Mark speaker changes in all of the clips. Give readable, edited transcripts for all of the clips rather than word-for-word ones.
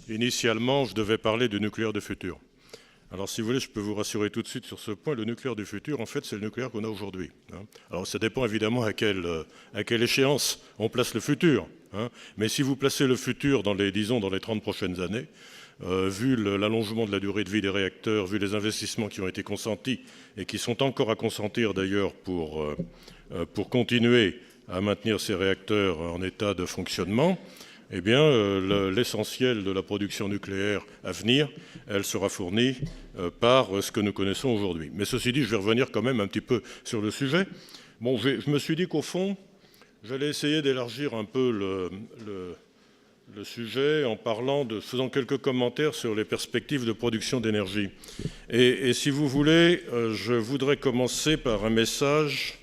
Speaker 1: Initialement, je devais parler du nucléaire du futur. Alors, si vous voulez, je peux vous rassurer tout de suite sur ce point. Le nucléaire du futur, en fait, c'est le nucléaire qu'on a aujourd'hui. Alors, ça dépend évidemment à quelle échéance on place le futur. Mais si vous placez le futur dans les 30 prochaines années, vu l'allongement de la durée de vie des réacteurs, vu les investissements qui ont été consentis et qui sont encore à consentir d'ailleurs pour continuer à maintenir ces réacteurs en état de fonctionnement, eh bien, l'essentiel de la production nucléaire à venir, elle sera fournie par ce que nous connaissons aujourd'hui. Mais ceci dit, je vais revenir quand même un petit peu sur le sujet. Bon, je me suis dit qu'au fond, j'allais essayer d'élargir un peu le sujet en faisant quelques commentaires sur les perspectives de production d'énergie. Et si vous voulez, je voudrais commencer par un message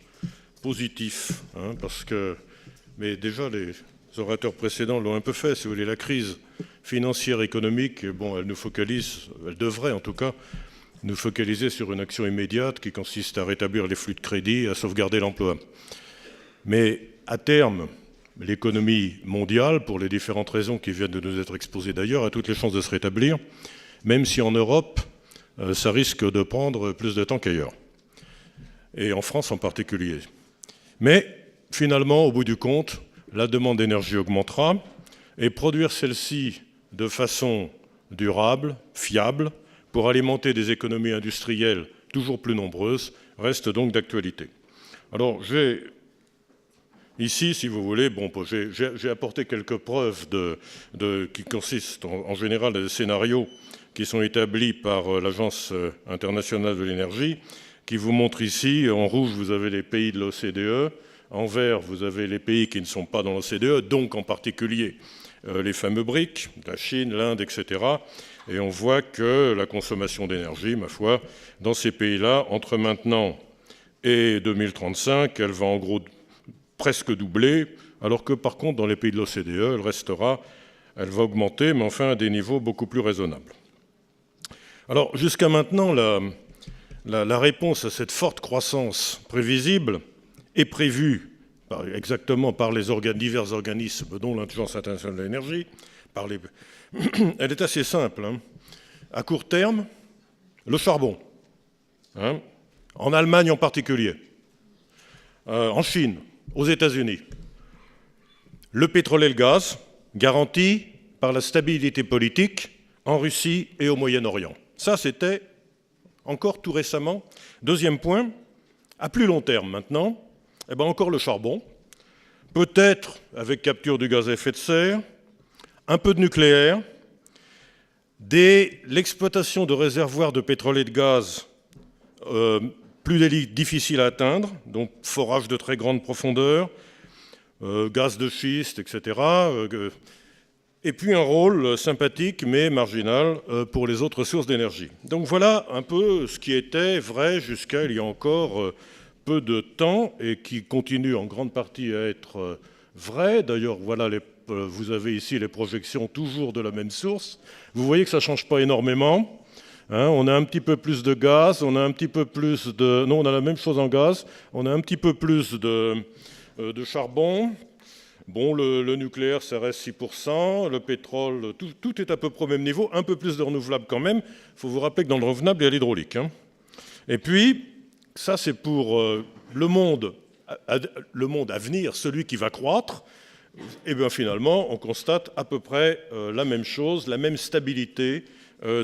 Speaker 1: positif, mais déjà les orateurs précédents l'ont un peu fait, si vous voulez. La crise financière économique, bon, elle devrait en tout cas nous focaliser sur une action immédiate qui consiste à rétablir les flux de crédit et à sauvegarder l'emploi. Mais à terme, l'économie mondiale, pour les différentes raisons qui viennent de nous être exposées d'ailleurs, a toutes les chances de se rétablir, même si en Europe, ça risque de prendre plus de temps qu'ailleurs, et en France en particulier. Mais finalement, au bout du compte, la demande d'énergie augmentera, et produire celle-ci de façon durable, fiable, pour alimenter des économies industrielles toujours plus nombreuses, reste donc d'actualité. Alors, ici, si vous voulez, j'ai apporté quelques preuves qui consistent en général à des scénarios qui sont établis par l'Agence internationale de l'énergie, qui vous montrent ici, en rouge, vous avez les pays de l'OCDE, en vert, vous avez les pays qui ne sont pas dans l'OCDE, donc en particulier les fameux BRIC, la Chine, l'Inde, etc. Et on voit que la consommation d'énergie, ma foi, dans ces pays-là, entre maintenant et 2035, elle va en gros presque doubler, alors que par contre, dans les pays de l'OCDE, elle va augmenter, mais enfin à des niveaux beaucoup plus raisonnables. Alors, jusqu'à maintenant, la réponse à cette forte croissance prévisible est prévue exactement par les divers organismes, dont l'Agence internationale de l'énergie. Elle est assez simple. À court terme, le charbon, en Allemagne en particulier, en Chine, aux États-Unis. Le pétrole et le gaz, garantis par la stabilité politique en Russie et au Moyen-Orient. Ça, c'était encore tout récemment. Deuxième point, à plus long terme maintenant, encore le charbon, peut-être avec capture du gaz à effet de serre, un peu de nucléaire, l'exploitation de réservoirs de pétrole et de gaz plus difficiles à atteindre, donc forage de très grande profondeur, gaz de schiste, etc. Et puis un rôle sympathique mais marginal pour les autres sources d'énergie. Donc voilà un peu ce qui était vrai jusqu'à il y a encore peu de temps et qui continue en grande partie à être vrai. D'ailleurs, voilà, vous avez ici les projections toujours de la même source. Vous voyez que ça ne change pas énormément. On a un petit peu plus de gaz, on a un petit peu plus de... Non, on a la même chose en gaz. On a un petit peu plus de charbon. Bon, le nucléaire, ça reste 6%. Le pétrole, tout est à peu près au même niveau. Un peu plus de renouvelables quand même. Il faut vous rappeler que dans le renouvelable, il y a l'hydraulique. Et puis, ça, c'est pour le monde à venir, celui qui va croître. Et bien finalement, on constate à peu près la même chose, la même stabilité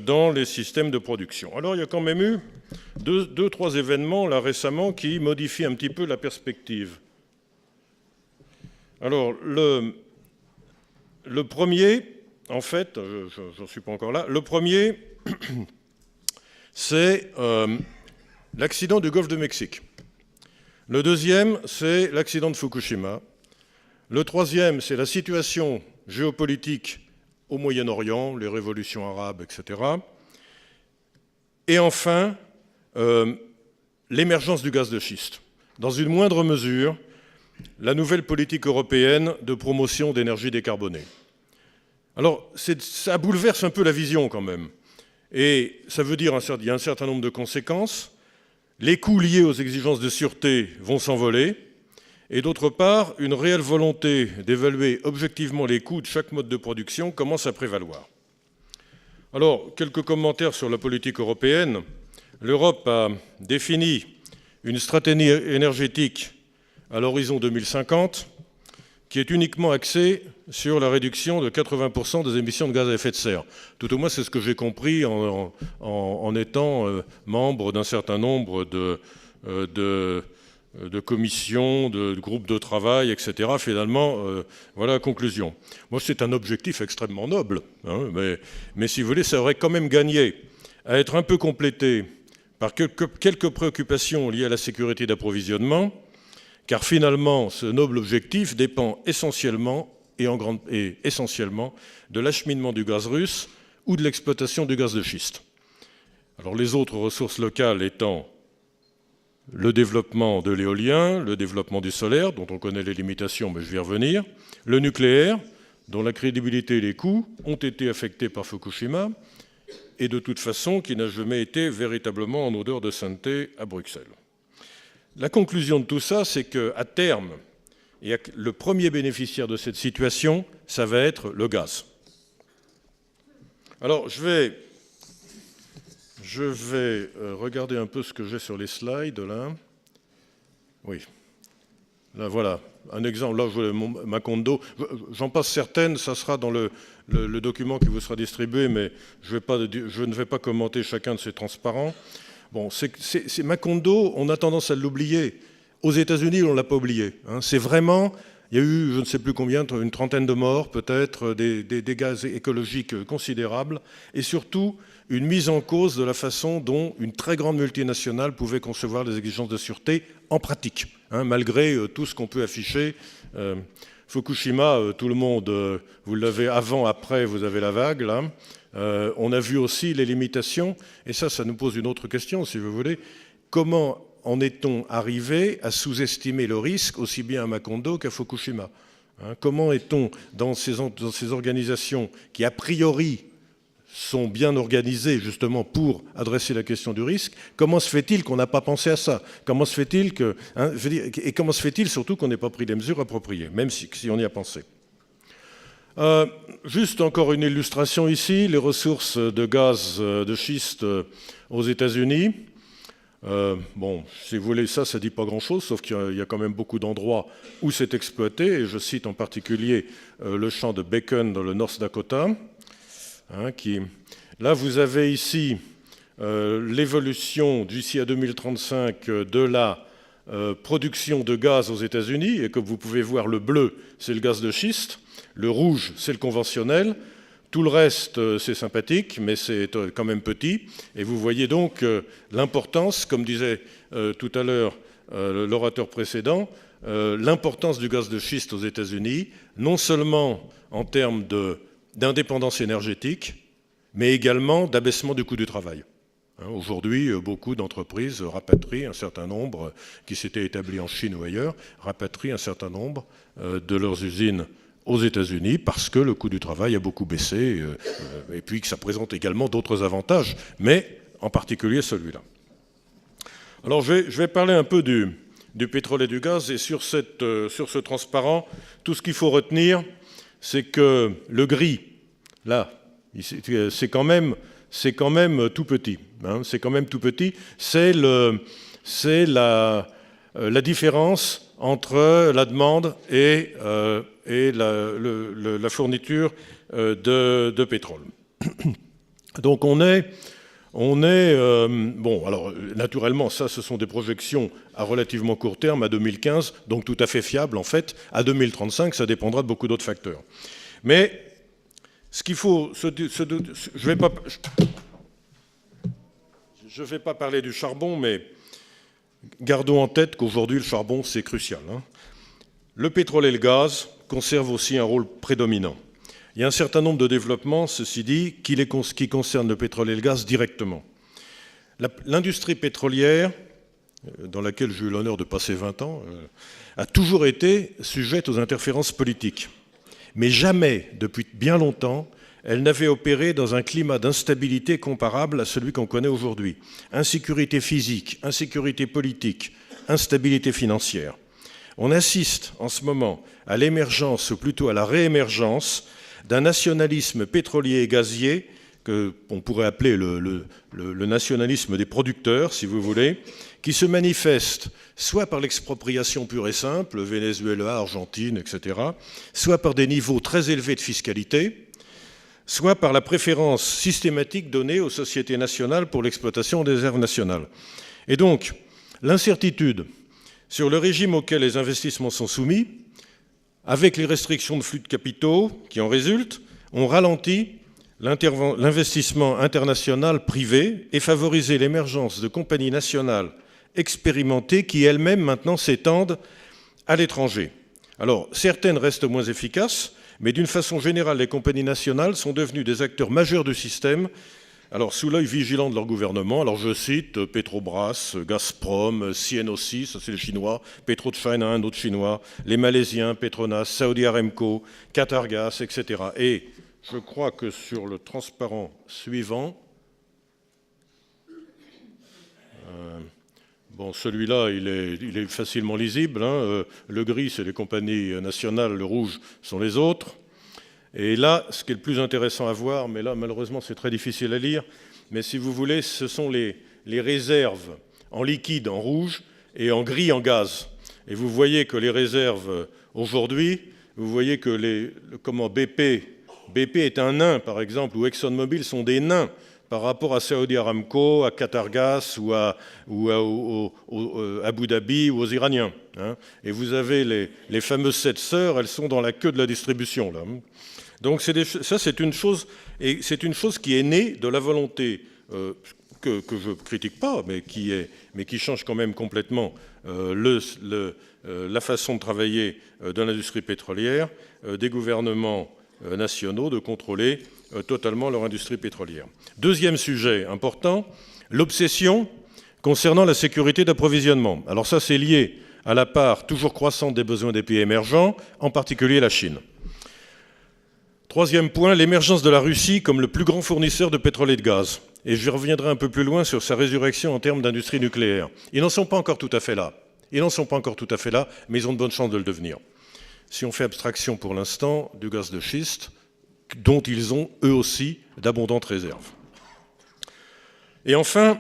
Speaker 1: dans les systèmes de production. Alors, il y a quand même eu deux, trois événements là récemment qui modifient un petit peu la perspective. Alors, le premier, en fait, j'en suis pas encore là, le premier, c'est l'accident du golfe de Mexique. Le deuxième, c'est l'accident de Fukushima. Le troisième, c'est la situation géopolitique au Moyen-Orient, les révolutions arabes, etc. Et enfin, l'émergence du gaz de schiste. Dans une moindre mesure, la nouvelle politique européenne de promotion d'énergie décarbonée. Alors, ça bouleverse un peu la vision quand même. Et ça veut dire qu'il y a un certain nombre de conséquences. Les coûts liés aux exigences de sûreté vont s'envoler. Et d'autre part, une réelle volonté d'évaluer objectivement les coûts de chaque mode de production commence à prévaloir. Alors, quelques commentaires sur la politique européenne. L'Europe a défini une stratégie énergétique à l'horizon 2050 qui est uniquement axée sur la réduction de 80% des émissions de gaz à effet de serre. Tout au moins, c'est ce que j'ai compris en étant membre d'un certain nombre de commissions, de groupes de travail, etc. Finalement, voilà la conclusion. Moi, c'est un objectif extrêmement noble, hein, mais si vous voulez, ça aurait quand même gagné à être un peu complété par quelques préoccupations liées à la sécurité d'approvisionnement, car finalement, ce noble objectif dépend essentiellement de l'acheminement du gaz russe ou de l'exploitation du gaz de schiste. Alors les autres ressources locales étant le développement de l'éolien, le développement du solaire, dont on connaît les limitations, mais je vais y revenir, le nucléaire, dont la crédibilité et les coûts ont été affectés par Fukushima, et de toute façon qui n'a jamais été véritablement en odeur de sainteté à Bruxelles. La conclusion de tout ça, c'est qu'à terme, le premier bénéficiaire de cette situation, ça va être le gaz. Alors, je vais regarder un peu ce que j'ai sur les slides, là. Oui. Là, voilà. Un exemple, là, Macondo. J'en passe certaines, ça sera dans le document qui vous sera distribué, mais je ne vais pas commenter chacun de ces transparents. Bon, c'est Macondo, on a tendance à l'oublier. Aux États-Unis, on ne l'a pas oublié. Hein. C'est vraiment, il y a eu, je ne sais plus combien, une trentaine de morts, peut-être, des dégâts écologiques considérables, et surtout une mise en cause de la façon dont une très grande multinationale pouvait concevoir les exigences de sûreté en pratique, hein, malgré tout ce qu'on peut afficher. Fukushima, tout le monde, vous l'avez avant, après, vous avez la vague, là. On a vu aussi les limitations, et ça nous pose une autre question, si vous voulez. Comment en est-on arrivé à sous-estimer le risque aussi bien à Macondo qu'à Fukushima, hein? Comment est-on dans ces organisations qui, a priori, sont bien organisées justement pour adresser la question du risque, comment se fait-il qu'on n'a pas pensé à ça? Comment se fait-il et comment se fait-il surtout qu'on n'ait pas pris des mesures appropriées, même si on y a pensé? Juste encore une illustration ici, les ressources de gaz de schiste aux États-Unis. Bon, si vous voulez, ça ne dit pas grand-chose, sauf qu'il y a quand même beaucoup d'endroits où c'est exploité, et je cite en particulier le champ de Bacon dans le North Dakota. Hein, là, vous avez ici l'évolution d'ici à 2035 de la production de gaz aux États-Unis, et comme vous pouvez voir, le bleu, c'est le gaz de schiste, le rouge, c'est le conventionnel. Tout le reste, c'est sympathique, mais c'est quand même petit. Et vous voyez donc l'importance, comme disait tout à l'heure l'orateur précédent, l'importance du gaz de schiste aux États-Unis, non seulement en termes d'indépendance énergétique, mais également d'abaissement du coût du travail. Aujourd'hui, beaucoup d'entreprises rapatrient un certain nombre, qui s'étaient établies en Chine ou ailleurs, rapatrient un certain nombre de leurs usines aux États-Unis parce que le coût du travail a beaucoup baissé et puis que ça présente également d'autres avantages, mais en particulier celui-là. Alors je vais parler un peu du pétrole et du gaz, et sur ce transparent, tout ce qu'il faut retenir, c'est que le gris, là, c'est quand même tout petit. Hein, c'est quand même tout petit. C'est la différence entre la demande et la fourniture de pétrole. Donc on est bon, alors naturellement, ça, ce sont des projections à relativement court terme, à 2015, donc tout à fait fiables en fait. À 2035, ça dépendra de beaucoup d'autres facteurs. Mais ce qu'il faut, je vais pas parler du charbon, mais gardons en tête qu'aujourd'hui, le charbon, c'est crucial. Hein. Le pétrole et le gaz conservent aussi un rôle prédominant. Il y a un certain nombre de développements, ceci dit, qui concernent le pétrole et le gaz directement. L'industrie pétrolière, dans laquelle j'ai eu l'honneur de passer 20 ans, a toujours été sujette aux interférences politiques. Mais jamais, depuis bien longtemps, elle n'avait opéré dans un climat d'instabilité comparable à celui qu'on connaît aujourd'hui. Insécurité physique, insécurité politique, instabilité financière. On assiste en ce moment à l'émergence, ou plutôt à la réémergence, d'un nationalisme pétrolier et gazier qu'on pourrait appeler le nationalisme des producteurs, si vous voulez, qui se manifeste soit par l'expropriation pure et simple, Venezuela, Argentine, etc., soit par des niveaux très élevés de fiscalité, soit par la préférence systématique donnée aux sociétés nationales pour l'exploitation des réserves nationales. Et donc, l'incertitude sur le régime auquel les investissements sont soumis, avec les restrictions de flux de capitaux qui en résultent, ont ralenti l'investissement international privé et favorisé l'émergence de compagnies nationales expérimentées qui elles-mêmes maintenant s'étendent à l'étranger. Alors, certaines restent moins efficaces, mais d'une façon générale, les compagnies nationales sont devenues des acteurs majeurs du système, alors sous l'œil vigilant de leur gouvernement. Alors je cite Petrobras, Gazprom, CNOC, ça c'est les Chinois, PetroChina, un autre Chinois, les Malaisiens, Petronas, Saudi Aramco, Qatargas, etc. Et je crois que sur le transparent suivant, bon, celui-là, il est facilement lisible. Hein. Le gris, c'est les compagnies nationales, le rouge sont les autres. Et là, ce qui est le plus intéressant à voir, mais là, malheureusement, c'est très difficile à lire, mais si vous voulez, ce sont les réserves en liquide, en rouge, et en gris, en gaz. Et vous voyez que les réserves, aujourd'hui, vous voyez que BP est un nain, par exemple, ou ExxonMobil sont des nains par rapport à Saudi Aramco, à Qatargas ou à Abu Dhabi ou aux Iraniens. Hein. Et vous avez les fameuses 7 sœurs, elles sont dans la queue de la distribution, là. Donc ça, c'est une chose, et c'est une chose qui est née de la volonté que je ne critique pas, mais qui change quand même complètement la façon de travailler de l'industrie pétrolière, des gouvernements nationaux de contrôler totalement leur industrie pétrolière. Deuxième sujet important, l'obsession concernant la sécurité d'approvisionnement. Alors ça, c'est lié à la part toujours croissante des besoins des pays émergents, en particulier la Chine. Troisième point, l'émergence de la Russie comme le plus grand fournisseur de pétrole et de gaz. Et je reviendrai un peu plus loin sur sa résurrection en termes d'industrie nucléaire. Ils n'en sont pas encore tout à fait là. Mais ils ont de bonnes chances de le devenir. Si on fait abstraction pour l'instant du gaz de schiste, dont ils ont eux aussi d'abondantes réserves. Et enfin,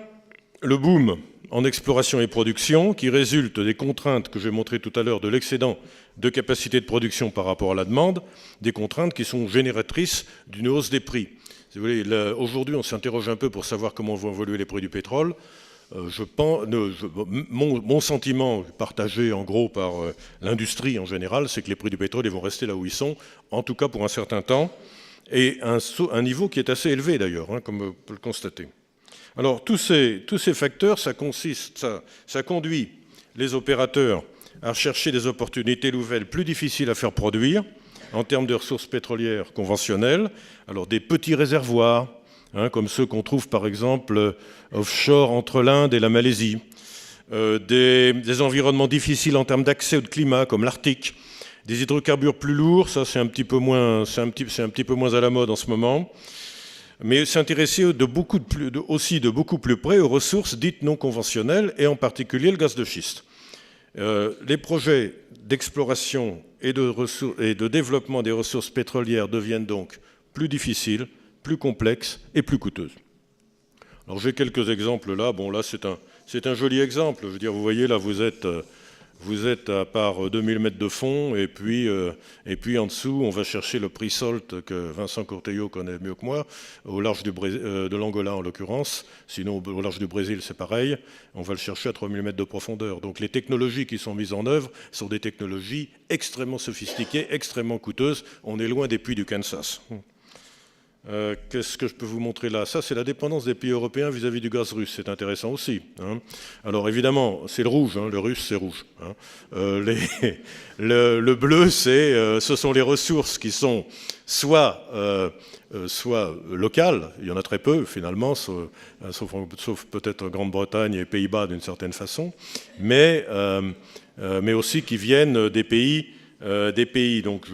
Speaker 1: le boom en exploration et production qui résulte des contraintes que j'ai montrées tout à l'heure de l'excédent de capacité de production par rapport à la demande, des contraintes qui sont génératrices d'une hausse des prix. Si vous voulez, aujourd'hui, on s'interroge un peu pour savoir comment vont évoluer les prix du pétrole. Mon sentiment, partagé en gros par l'industrie en général, c'est que les prix du pétrole ils vont rester là où ils sont, en tout cas pour un certain temps, et un niveau qui est assez élevé d'ailleurs, hein, comme on peut le constater. Alors tous ces facteurs, ça conduit les opérateurs à rechercher des opportunités nouvelles plus difficiles à faire produire en termes de ressources pétrolières conventionnelles. Alors des petits réservoirs, hein, comme ceux qu'on trouve par exemple offshore entre l'Inde et la Malaisie, des environnements difficiles en termes d'accès ou de climat comme l'Arctique, des hydrocarbures plus lourds, ça c'est un petit peu moins à la mode en ce moment, mais s'intéresser aussi de beaucoup plus près aux ressources dites non conventionnelles et en particulier le gaz de schiste. Les projets d'exploration et de développement des ressources pétrolières deviennent donc plus difficiles, plus complexes et plus coûteuses. Alors j'ai quelques exemples là. Bon, là c'est un joli exemple. Je veux dire, vous voyez là, vous êtes à part 2000 mètres de fond et puis en dessous, on va chercher le pre-salt que Vincent Corteillo connaît mieux que moi, au large de l'Angola en l'occurrence. Sinon, au large du Brésil, c'est pareil. On va le chercher à 3000 mètres de profondeur. Donc les technologies qui sont mises en œuvre sont des technologies extrêmement sophistiquées, extrêmement coûteuses. On est loin des puits du Kansas. Qu'est-ce que je peux vous montrer là? Ça, c'est la dépendance des pays européens vis-à-vis du gaz russe. C'est intéressant aussi. Hein. Alors évidemment, c'est le rouge. Hein, le russe, c'est rouge. Hein. Le bleu, ce sont les ressources qui sont soit locales. Il y en a très peu finalement, sauf peut-être Grande-Bretagne et Pays-Bas d'une certaine façon, mais aussi qui viennent des pays donc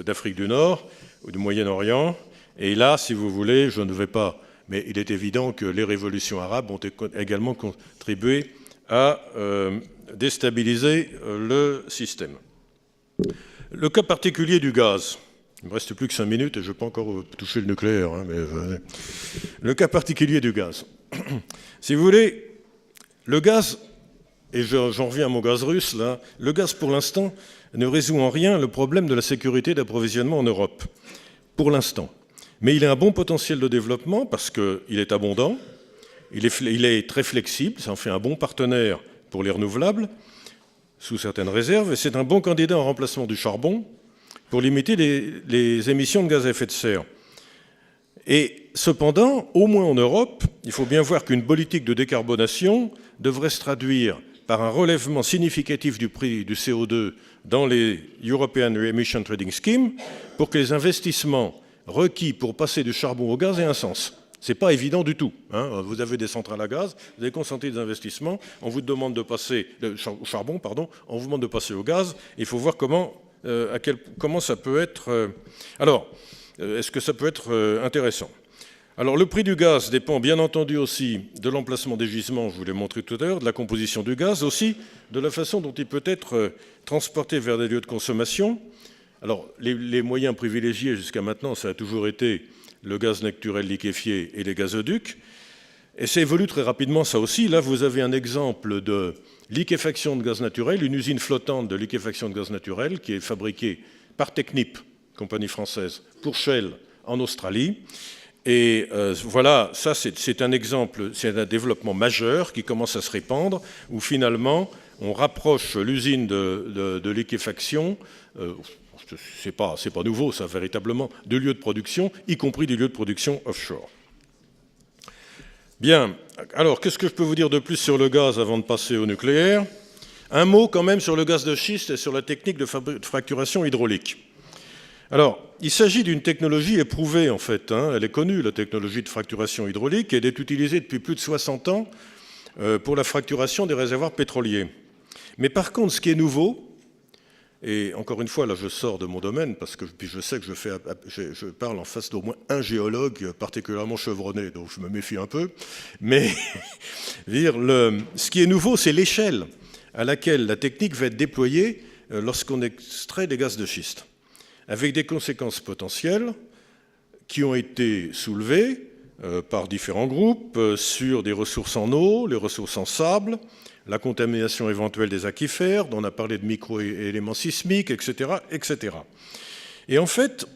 Speaker 1: d'Afrique du Nord ou du Moyen-Orient. Et là, si vous voulez, je ne vais pas, mais il est évident que les révolutions arabes ont également contribué à déstabiliser le système. Le cas particulier du gaz. Il ne me reste plus que 5 minutes et je n'ai pas encore touché le nucléaire. Hein, mais, le cas particulier du gaz. Si vous voulez, le gaz, et j'en reviens à mon gaz russe, là, le gaz pour l'instant ne résout en rien le problème de la sécurité d'approvisionnement en Europe, pour l'instant. Mais il a un bon potentiel de développement parce qu'il est abondant, il est très flexible, ça en fait un bon partenaire pour les renouvelables, sous certaines réserves, et c'est un bon candidat en remplacement du charbon pour limiter les émissions de gaz à effet de serre. Et cependant, au moins en Europe, il faut bien voir qu'une politique de décarbonation devrait se traduire par un relèvement significatif du prix du CO2 dans les European Emission Trading Scheme pour que les investissements requis pour passer du charbon au gaz aient un sens. Ce n'est pas évident du tout. Hein. Vous avez des centrales à gaz, vous avez consenti des investissements, on vous demande de passer au charbon, pardon, on vous demande de passer au gaz. Il faut voir comment ça peut être. Alors, est-ce que ça peut être intéressant? Alors, le prix du gaz dépend bien entendu aussi de l'emplacement des gisements, je vous l'ai montré tout à l'heure, de la composition du gaz, aussi de la façon dont il peut être transporté vers des lieux de consommation. Alors, les moyens privilégiés jusqu'à maintenant, ça a toujours été le gaz naturel liquéfié et les gazoducs. Et ça évolue très rapidement, ça aussi. Là, vous avez un exemple de liquéfaction de gaz naturel, une usine flottante de liquéfaction de gaz naturel qui est fabriquée par Technip, compagnie française, pour Shell en Australie. Et voilà, ça c'est un exemple, c'est un développement majeur qui commence à se répandre, où finalement on rapproche l'usine de liquéfaction, c'est pas nouveau ça véritablement, de lieux de production, y compris des lieux de production offshore. Bien, alors qu'est-ce que je peux vous dire de plus sur le gaz avant de passer au nucléaire? Un mot quand même sur le gaz de schiste et sur la technique de fracturation hydraulique. Alors, il s'agit d'une technologie éprouvée, en fait. Hein. Elle est connue, la technologie de fracturation hydraulique, et elle est utilisée depuis plus de 60 ans pour la fracturation des réservoirs pétroliers. Mais par contre, ce qui est nouveau, et encore une fois, là, je sors de mon domaine, parce que puis je sais que je parle en face d'au moins un géologue particulièrement chevronné, donc je me méfie un peu. Mais ce qui est nouveau, c'est l'échelle à laquelle la technique va être déployée lorsqu'on extrait des gaz de schiste, avec des conséquences potentielles qui ont été soulevées par différents groupes sur des ressources en eau, les ressources en sable, la contamination éventuelle des aquifères, dont on a parlé de micro-éléments sismiques, etc., etc. Et en fait,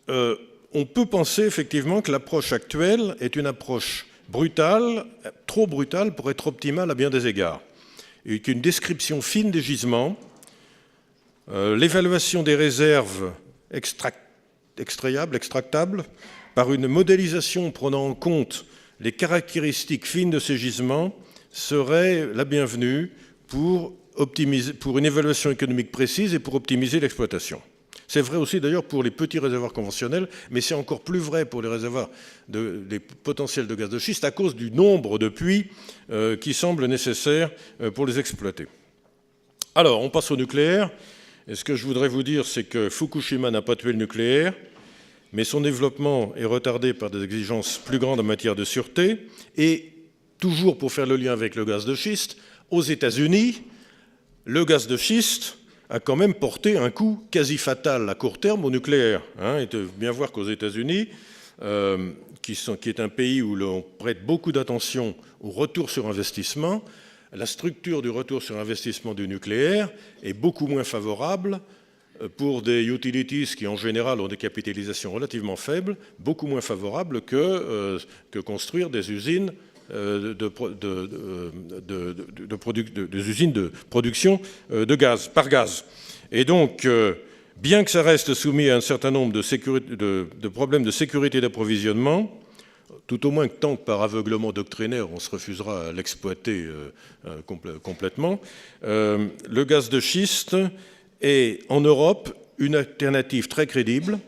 Speaker 1: on peut penser effectivement que l'approche actuelle est une approche brutale, trop brutale pour être optimale à bien des égards, et qu'une description fine des gisements, l'évaluation des réserves extractables, par une modélisation prenant en compte les caractéristiques fines de ces gisements, serait la bienvenue pour une évaluation économique précise et pour optimiser l'exploitation. C'est vrai aussi d'ailleurs pour les petits réservoirs conventionnels, mais c'est encore plus vrai pour les réservoirs des potentiels de gaz de schiste à cause du nombre de puits qui semblent nécessaires pour les exploiter. Alors, on passe au nucléaire. Et ce que je voudrais vous dire, c'est que Fukushima n'a pas tué le nucléaire, mais son développement est retardé par des exigences plus grandes en matière de sûreté. Et toujours pour faire le lien avec le gaz de schiste, aux États-Unis, le gaz de schiste a quand même porté un coup quasi fatal à court terme au nucléaire. Hein. Il faut bien voir qu'aux États-Unis, qui est un pays où l'on prête beaucoup d'attention au retour sur investissement, la structure du retour sur investissement du nucléaire est beaucoup moins favorable pour des utilities qui, en général, ont des capitalisations relativement faibles, beaucoup moins favorable que construire des usines des usines de production de gaz, par gaz. Et donc, bien que ça reste soumis à un certain nombre de problèmes de sécurité d'approvisionnement, tout au moins tant que par aveuglement doctrinaire, on se refusera à l'exploiter complètement, le gaz de schiste est, en Europe, une alternative très crédible.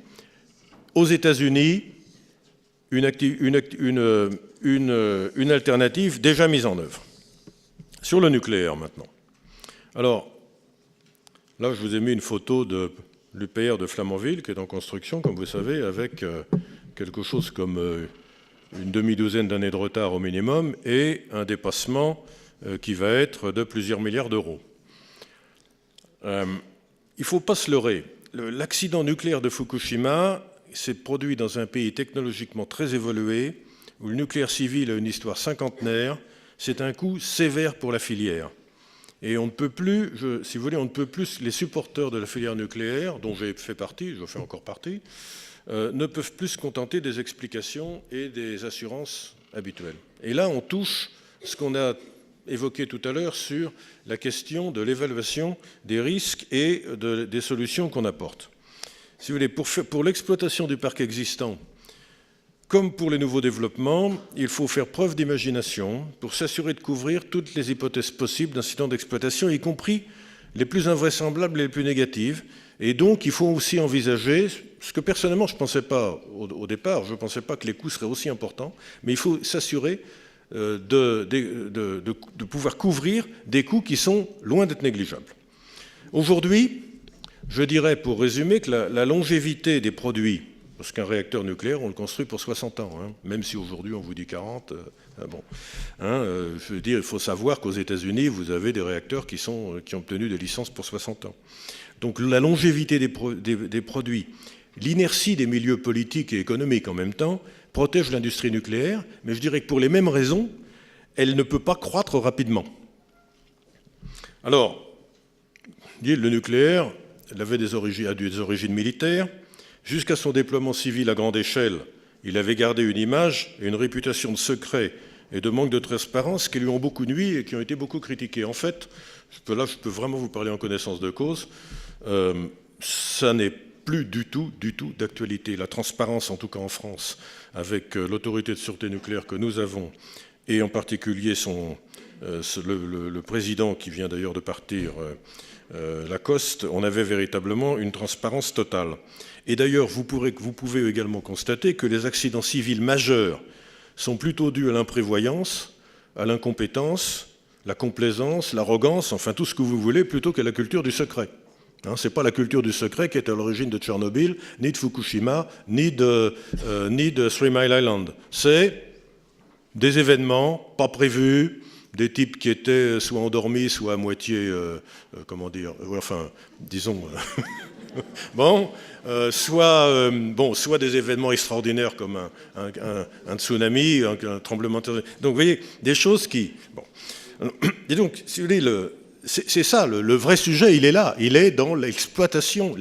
Speaker 1: Aux États-Unis, une alternative déjà mise en œuvre. Sur le nucléaire, maintenant. Alors, là, je vous ai mis une photo de l'UPR de Flamanville, qui est en construction, comme vous savez, avec quelque chose comme une demi-douzaine d'années de retard au minimum, et un dépassement qui va être de plusieurs milliards d'euros. Il ne faut pas se leurrer. l'accident nucléaire de Fukushima s'est produit dans un pays technologiquement très évolué, où le nucléaire civil a une histoire cinquantenaire. C'est un coup sévère pour la filière. Et on ne peut plus, si vous voulez, on ne peut plus, les supporters de la filière nucléaire, dont j'ai fait partie, je fais encore partie, ne peuvent plus se contenter des explications et des assurances habituelles. Et là, on touche ce qu'on a évoqué tout à l'heure sur la question de l'évaluation des risques et des solutions qu'on apporte. Si vous voulez, pour l'exploitation du parc existant, comme pour les nouveaux développements, il faut faire preuve d'imagination pour s'assurer de couvrir toutes les hypothèses possibles d'incidents d'exploitation, y compris les plus invraisemblables et les plus négatives. Et donc, il faut aussi envisager, ce que personnellement je ne pensais pas au départ, je ne pensais pas que les coûts seraient aussi importants, mais il faut s'assurer de pouvoir couvrir des coûts qui sont loin d'être négligeables. Aujourd'hui, je dirais, pour résumer, que la longévité des produits, parce qu'un réacteur nucléaire, on le construit pour 60 ans, hein, même si aujourd'hui on vous dit 40. Bon, je veux dire, il faut savoir qu'aux États-Unis, vous avez des réacteurs qui ont obtenu des licences pour 60 ans. Donc la longévité des produits, l'inertie des milieux politiques et économiques en même temps, protège l'industrie nucléaire, mais je dirais que pour les mêmes raisons, elle ne peut pas croître rapidement. Alors, le nucléaire a des origines militaires. Jusqu'à son déploiement civil à grande échelle, il avait gardé une image et une réputation de secret et de manque de transparence qui lui ont beaucoup nui et qui ont été beaucoup critiqués. En fait, là, je peux vraiment vous parler en connaissance de cause, ça n'est plus du tout d'actualité. La transparence, en tout cas en France, avec l'autorité de sûreté nucléaire que nous avons, et en particulier le président qui vient d'ailleurs de partir, Lacoste, on avait véritablement une transparence totale. Et d'ailleurs, vous pouvez également constater que les accidents civils majeurs sont plutôt dus à l'imprévoyance, à l'incompétence, la complaisance, l'arrogance, enfin tout ce que vous voulez, plutôt qu'à la culture du secret. Ce n'est pas la culture du secret qui est à l'origine de Tchernobyl, ni de Fukushima, ni de Three Mile Island. C'est des événements pas prévus, des types qui étaient soit endormis, soit à moitié, disons... Bon, soit des événements extraordinaires comme un tsunami, un tremblement de terre. Donc, vous voyez, des choses qui... Bon. Et donc, si vous voulez, c'est ça, le vrai sujet, il est là. Il est dans l'exploitation,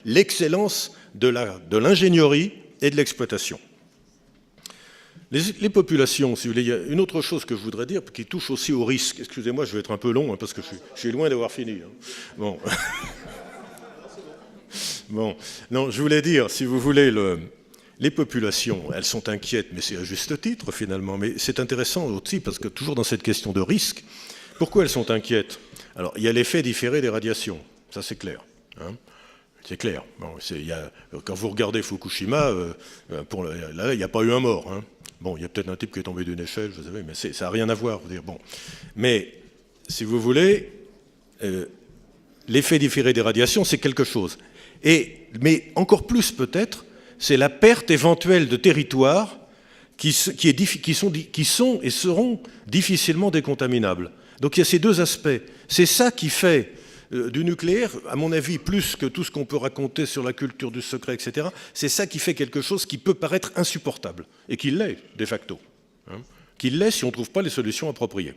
Speaker 1: l'excellence de l'ingénierie et de l'exploitation. Les populations, si vous voulez, il y a une autre chose que je voudrais dire qui touche aussi au risque. Excusez-moi, je vais être un peu long, hein, parce que je suis loin d'avoir fini. Hein. Bon... Bon, non, je voulais dire, si vous voulez, les populations, elles sont inquiètes, mais c'est à juste titre finalement. Mais c'est intéressant aussi parce que toujours dans cette question de risque, pourquoi elles sont inquiètes? Alors, il y a l'effet différé des radiations, ça c'est clair. Hein, c'est clair. Bon, quand vous regardez Fukushima, là, il n'y a pas eu un mort. Hein. Bon, il y a peut-être un type qui est tombé d'une échelle, vous savez, mais ça n'a rien à voir. Dire. Bon. Mais, si vous voulez, l'effet différé des radiations, c'est quelque chose. Mais encore plus peut-être, c'est la perte éventuelle de territoires qui sont et seront difficilement décontaminables. Donc il y a ces deux aspects. C'est ça qui fait du nucléaire, à mon avis, plus que tout ce qu'on peut raconter sur la culture du secret, etc., c'est ça qui fait quelque chose qui peut paraître insupportable, et qui l'est, de facto. Hein, qui l'est si on ne trouve pas les solutions appropriées.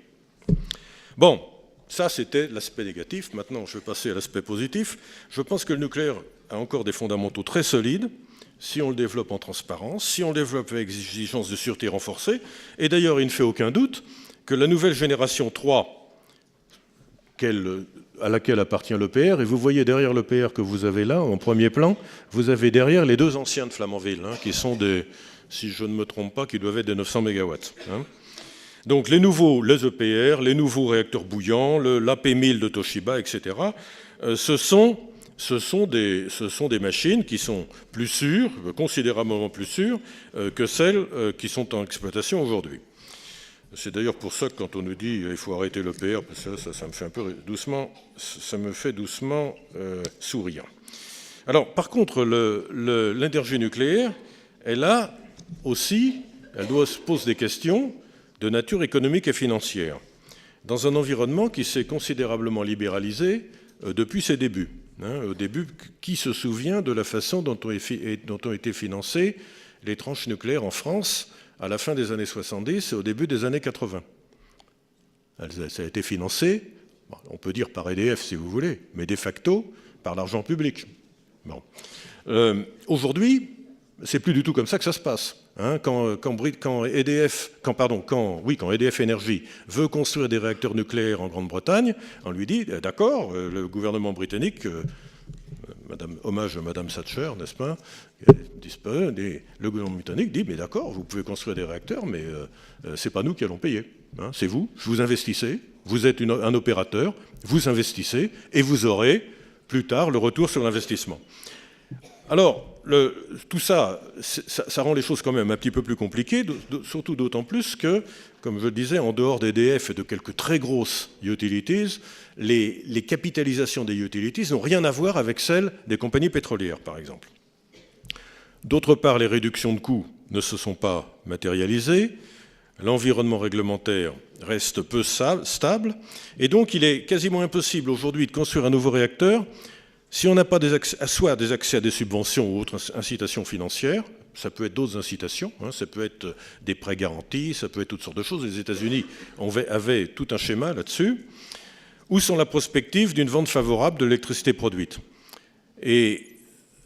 Speaker 1: Bon. Ça, c'était l'aspect négatif. Maintenant, je vais passer à l'aspect positif. Je pense que le nucléaire a encore des fondamentaux très solides si on le développe en transparence, si on le développe avec exigence de sûreté renforcée. Et d'ailleurs, il ne fait aucun doute que la nouvelle génération 3, à laquelle appartient l'EPR, et vous voyez derrière l'EPR que vous avez là, en premier plan, vous avez derrière les deux anciens de Flamanville, hein, qui sont si je ne me trompe pas, qui doivent être des 900 MW. Hein. Donc les EPR, les nouveaux réacteurs bouillants, l'AP1000 de Toshiba, etc., ce sont des machines qui sont plus sûres, considérablement plus sûres, que celles qui sont en exploitation aujourd'hui. C'est d'ailleurs pour ça que quand on nous dit qu'il faut arrêter l'EPR, ça me fait un peu doucement, sourire. Alors, par contre, l'énergie nucléaire, elle doit se poser des questions de nature économique et financière, dans un environnement qui s'est considérablement libéralisé depuis ses débuts. Au début, qui se souvient de la façon dont ont été financées les tranches nucléaires en France à la fin des années 70 et au début des années 80 ? Ça a été financé, on peut dire par EDF si vous voulez, mais de facto par l'argent public. Bon. Aujourd'hui, c'est plus du tout comme ça que ça se passe. Quand EDF Énergie veut construire des réacteurs nucléaires en Grande-Bretagne, on lui dit d'accord, le gouvernement britannique, hommage à Madame Thatcher, n'est-ce pas, le gouvernement britannique dit mais d'accord, vous pouvez construire des réacteurs, mais c'est pas nous qui allons payer. C'est vous investissez, vous êtes un opérateur, vous investissez et vous aurez plus tard le retour sur l'investissement. Alors, tout ça rend les choses quand même un petit peu plus compliquées, surtout d'autant plus que, comme je le disais, en dehors d'EDF et de quelques très grosses utilities, les capitalisations des utilities n'ont rien à voir avec celles des compagnies pétrolières, par exemple. D'autre part, les réductions de coûts ne se sont pas matérialisées, l'environnement réglementaire reste peu stable, et donc il est quasiment impossible aujourd'hui de construire un nouveau réacteur si on n'a pas soit des accès à des subventions ou autres incitations financières. Ça peut être d'autres incitations, ça peut être des prêts garantis, ça peut être toutes sortes de choses. Les États-Unis avaient tout un schéma là-dessus, ou sans la prospective d'une vente favorable de l'électricité produite. Et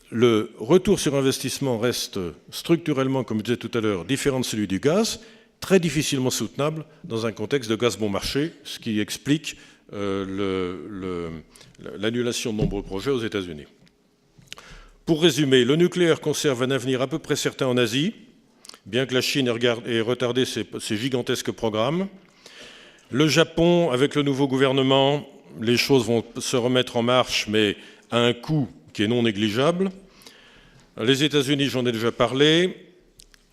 Speaker 1: le retour sur investissement reste structurellement, comme je disais tout à l'heure, différent de celui du gaz, très difficilement soutenable dans un contexte de gaz bon marché, ce qui explique l'annulation de nombreux projets aux États-Unis. Pour résumer, le nucléaire conserve un avenir à peu près certain en Asie, bien que la Chine ait retardé ses gigantesques programmes. Le Japon, avec le nouveau gouvernement, les choses vont se remettre en marche, mais à un coût qui est non négligeable. Les États-Unis, j'en ai déjà parlé.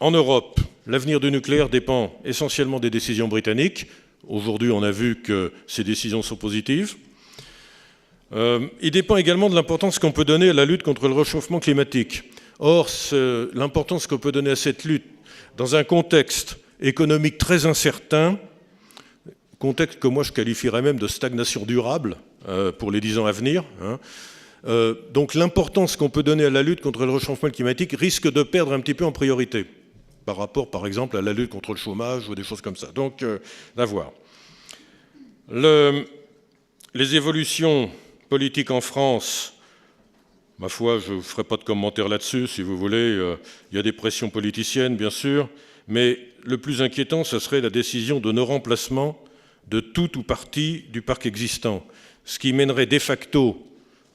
Speaker 1: En Europe, l'avenir du nucléaire dépend essentiellement des décisions britanniques. Aujourd'hui, on a vu que ces décisions sont positives. Il dépend également de l'importance qu'on peut donner à la lutte contre le réchauffement climatique. Or, l'importance qu'on peut donner à cette lutte dans un contexte économique très incertain, contexte que moi je qualifierais même de stagnation durable pour les 10 ans à venir, donc l'importance qu'on peut donner à la lutte contre le réchauffement climatique risque de perdre un petit peu en priorité par rapport, par exemple, à la lutte contre le chômage ou des choses comme ça. Donc, à voir. Les évolutions politiques en France, ma foi, je ne ferai pas de commentaires là-dessus, si vous voulez. Il y a des pressions politiciennes, bien sûr, mais le plus inquiétant, ce serait la décision de non-remplacement de tout ou partie du parc existant, ce qui mènerait de facto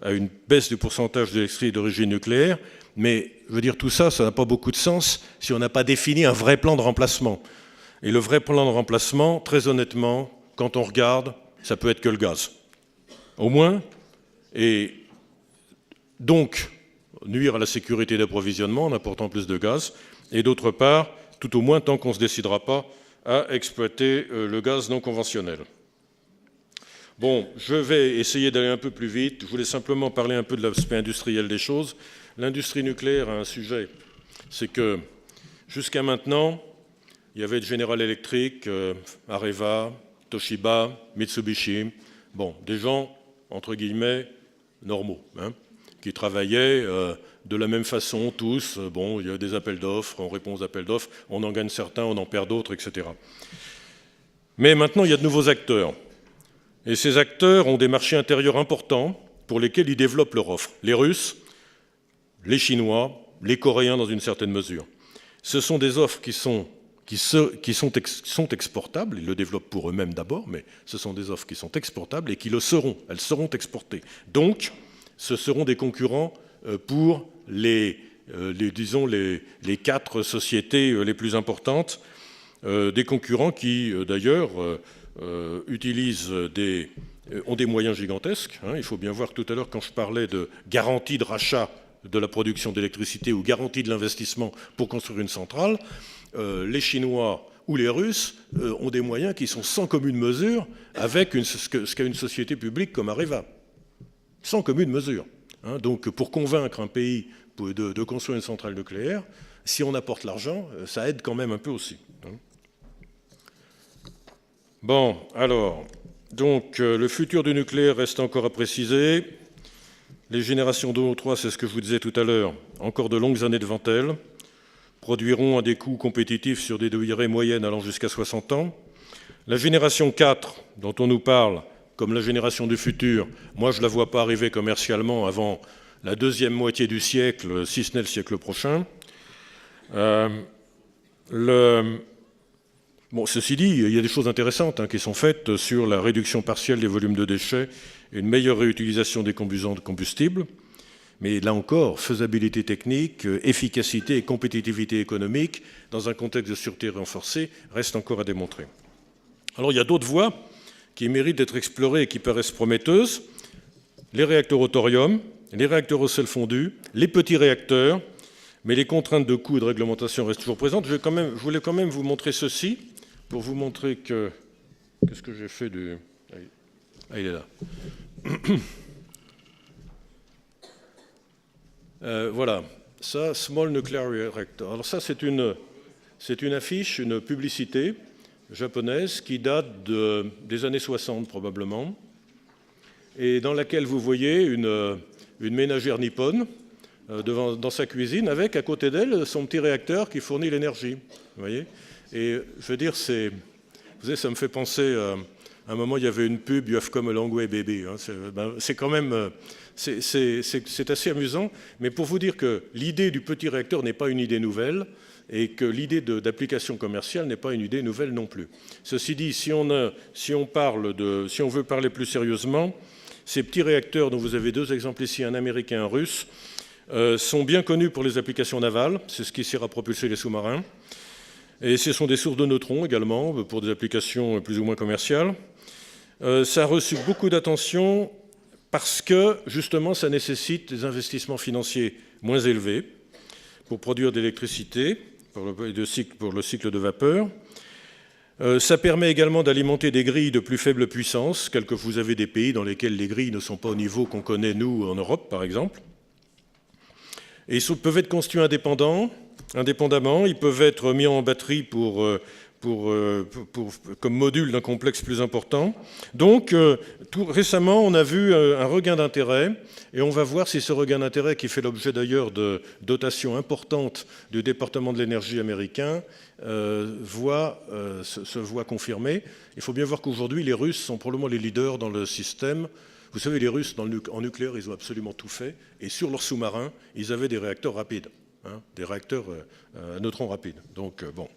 Speaker 1: à une baisse du pourcentage d'électricité d'origine nucléaire. Mais, je veux dire, tout ça, ça n'a pas beaucoup de sens si on n'a pas défini un vrai plan de remplacement. Et le vrai plan de remplacement, très honnêtement, quand on regarde, ça peut être que le gaz. Au moins, et donc nuire à la sécurité d'approvisionnement en apportant plus de gaz, et d'autre part, tout au moins tant qu'on ne se décidera pas à exploiter le gaz non conventionnel. Bon, je vais essayer d'aller un peu plus vite. Je voulais simplement parler un peu de l'aspect industriel des choses. L'industrie nucléaire a un sujet, c'est que jusqu'à maintenant, il y avait General Electric, Areva, Toshiba, Mitsubishi, bon, des gens, entre guillemets, normaux, qui travaillaient de la même façon, tous. Bon, il y a des appels d'offres, on répond aux appels d'offres, on en gagne certains, on en perd d'autres, etc. Mais maintenant, il y a de nouveaux acteurs. Et ces acteurs ont des marchés intérieurs importants pour lesquels ils développent leur offre. Les Russes, les Chinois, les Coréens dans une certaine mesure. Ce sont des offres qui sont exportables, ils le développent pour eux-mêmes d'abord, mais ce sont des offres qui sont exportables et qui le seront, elles seront exportées. Donc, ce seront des concurrents pour les 4 sociétés les plus importantes, des concurrents qui, d'ailleurs, ont des moyens gigantesques. Il faut bien voir que tout à l'heure, quand je parlais de garantie de rachat de la production d'électricité ou garantie de l'investissement pour construire une centrale, les Chinois ou les Russes ont des moyens qui sont sans commune mesure avec ce qu'a une société publique comme Areva. Sans commune mesure. Donc pour convaincre un pays de construire une centrale nucléaire, si on apporte l'argent, ça aide quand même un peu aussi. Bon, alors, donc le futur du nucléaire reste encore à préciser. Les générations 2 ou 3, c'est ce que je vous disais tout à l'heure, encore de longues années devant elles, produiront à des coûts compétitifs sur des durées moyennes allant jusqu'à 60 ans. La génération 4, dont on nous parle comme la génération du futur, moi je ne la vois pas arriver commercialement avant la deuxième moitié du siècle, si ce n'est le siècle prochain. Bon, ceci dit, il y a des choses intéressantes qui sont faites sur la réduction partielle des volumes de déchets et une meilleure réutilisation des combustibles. Mais là encore, faisabilité technique, efficacité et compétitivité économique dans un contexte de sûreté renforcée restent encore à démontrer. Alors il y a d'autres voies qui méritent d'être explorées et qui paraissent prometteuses. Les réacteurs au thorium, les réacteurs au sel fondu, les petits réacteurs, mais les contraintes de coûts et de réglementation restent toujours présentes. Je voulais quand même vous montrer ceci, pour vous montrer que... Qu'est-ce que j'ai fait du... Ah, il est là. Voilà, ça, Small Nuclear Reactor. Alors ça, c'est une affiche, une publicité japonaise qui date des années 60 probablement, et dans laquelle vous voyez une ménagère nippone dans sa cuisine avec à côté d'elle son petit réacteur qui fournit l'énergie. Vous voyez ? Et je veux dire, vous savez, ça me fait penser à un moment, il y avait une pub, You have come a long way, baby. C'est quand même, c'est assez amusant. Mais pour vous dire que l'idée du petit réacteur n'est pas une idée nouvelle et que l'idée d'application commerciale n'est pas une idée nouvelle non plus. Ceci dit, si on veut parler plus sérieusement, ces petits réacteurs dont vous avez deux exemples ici, un américain et un russe, sont bien connus pour les applications navales. C'est ce qui sert à propulser les sous-marins. Et ce sont des sources de neutrons également, pour des applications plus ou moins commerciales. Ça a reçu beaucoup d'attention parce que, justement, ça nécessite des investissements financiers moins élevés pour produire de l'électricité, pour le cycle de vapeur. Ça permet également d'alimenter des grilles de plus faible puissance, que vous avez des pays dans lesquels les grilles ne sont pas au niveau qu'on connaît, nous, en Europe, par exemple. Et ils peuvent être construits indépendamment, ils peuvent être mis en batterie comme module d'un complexe plus important. Donc, récemment, on a vu un regain d'intérêt, et on va voir si ce regain d'intérêt, qui fait l'objet d'ailleurs de dotations importantes du département de l'énergie américain, se voit confirmé. Il faut bien voir qu'aujourd'hui, les Russes sont probablement les leaders dans le système. Vous savez, les Russes, en nucléaire, ils ont absolument tout fait, et sur leurs sous-marins, ils avaient des réacteurs rapides. Des réacteurs à neutrons rapides. Donc, bon.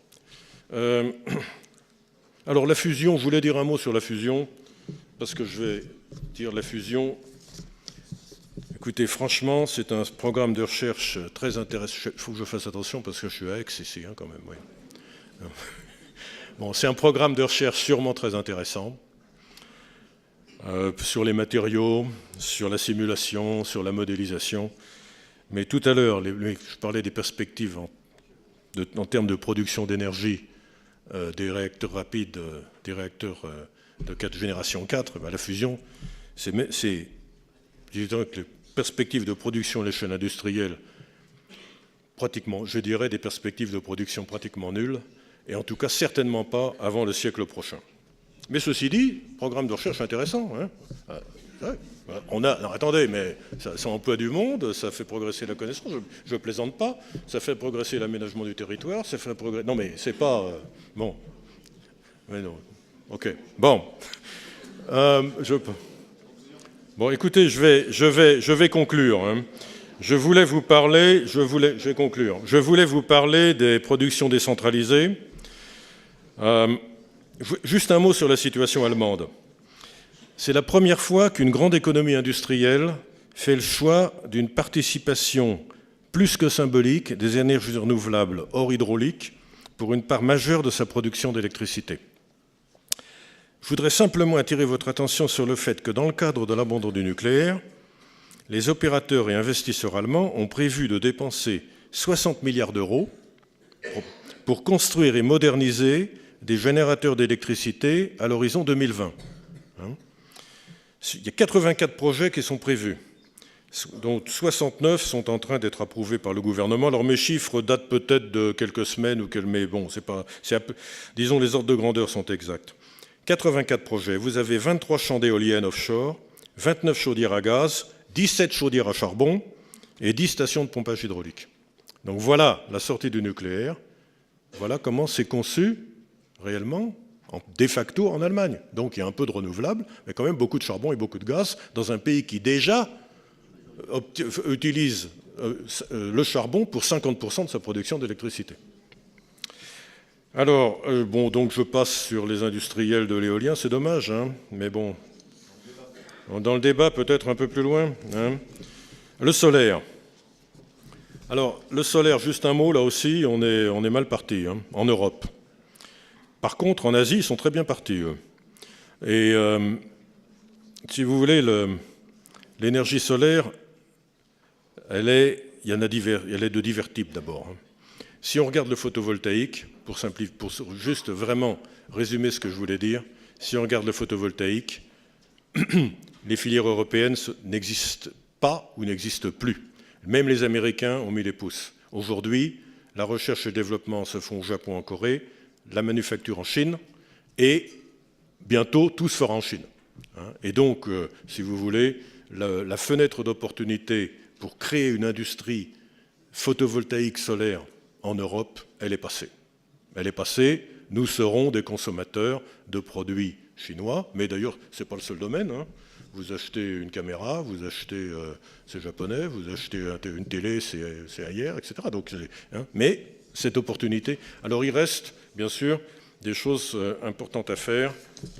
Speaker 1: Alors, la fusion, je voulais dire un mot sur la fusion, parce que je vais dire la fusion. Écoutez, franchement, c'est un programme de recherche très intéressant. Il faut que je fasse attention, parce que je suis à Aix ici, quand même. Oui. Bon, c'est un programme de recherche sûrement très intéressant, sur les matériaux, sur la simulation, sur la modélisation. Mais tout à l'heure, je parlais des perspectives en termes de production d'énergie des réacteurs rapides, des réacteurs de génération 4, la fusion, disons que les perspectives de production à l'échelle industrielle, pratiquement, je dirais, des perspectives de production pratiquement nulles, et en tout cas certainement pas avant le siècle prochain. Mais ceci dit, programme de recherche intéressant. Non, attendez, mais ça emploie du monde, ça fait progresser la connaissance, je plaisante pas, ça fait progresser l'aménagement du territoire, ça fait progresser... Non, mais c'est pas... bon. Mais non. OK. Bon. Bon, écoutez, je vais conclure. Je vais conclure. Je voulais vous parler des productions décentralisées. Juste un mot sur la situation allemande. C'est la première fois qu'une grande économie industrielle fait le choix d'une participation plus que symbolique des énergies renouvelables hors hydraulique pour une part majeure de sa production d'électricité. Je voudrais simplement attirer votre attention sur le fait que dans le cadre de l'abandon du nucléaire, les opérateurs et investisseurs allemands ont prévu de dépenser 60 milliards d'euros pour construire et moderniser des générateurs d'électricité à l'horizon 2020. Il y a 84 projets qui sont prévus, dont 69 sont en train d'être approuvés par le gouvernement. Alors mes chiffres datent peut-être de quelques semaines, mais bon, disons les ordres de grandeur sont exacts. 84 projets, vous avez 23 champs d'éoliennes offshore, 29 chaudières à gaz, 17 chaudières à charbon et 10 stations de pompage hydraulique. Donc voilà la sortie du nucléaire. Voilà comment c'est conçu réellement, de facto en Allemagne. Donc il y a un peu de renouvelable, mais quand même beaucoup de charbon et beaucoup de gaz dans un pays qui déjà utilise le charbon pour 50% de sa production d'électricité. Alors, bon, donc je passe sur les industriels de l'éolien, c'est dommage, hein, mais bon, dans le débat peut-être un peu plus loin. Hein. Le solaire. Alors, le solaire, juste un mot, là aussi, on est mal parti, hein, en Europe. Par contre, en Asie, ils sont très bien partis, eux. Et si vous voulez, l'énergie solaire, elle est de divers types d'abord. Hein. Si on regarde le photovoltaïque, pour juste vraiment résumer ce que je voulais dire, si on regarde le photovoltaïque, les filières européennes n'existent pas ou n'existent plus. Même les Américains ont mis les pouces. Aujourd'hui, la recherche et le développement se font au Japon, en Corée, la manufacture en Chine, et bientôt tout se fera en Chine. Et donc, si vous voulez, la fenêtre d'opportunité pour créer une industrie photovoltaïque solaire en Europe, elle est passée. Elle est passée, nous serons des consommateurs de produits chinois, mais d'ailleurs, ce n'est pas le seul domaine. Hein. Vous achetez une caméra, vous achetez, c'est japonais, vous achetez une télé, c'est ailleurs, etc. Donc, hein, mais cette opportunité. Alors il reste, bien sûr, des choses importantes à faire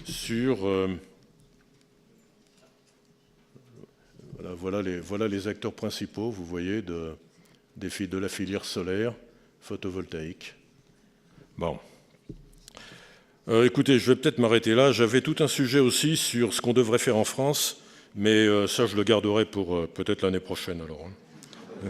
Speaker 1: sur... voilà les acteurs principaux, vous voyez, de la filière solaire photovoltaïque. Bon. Écoutez, je vais peut-être m'arrêter là. J'avais tout un sujet aussi sur ce qu'on devrait faire en France, mais ça, je le garderai pour peut-être l'année prochaine, alors. Hein.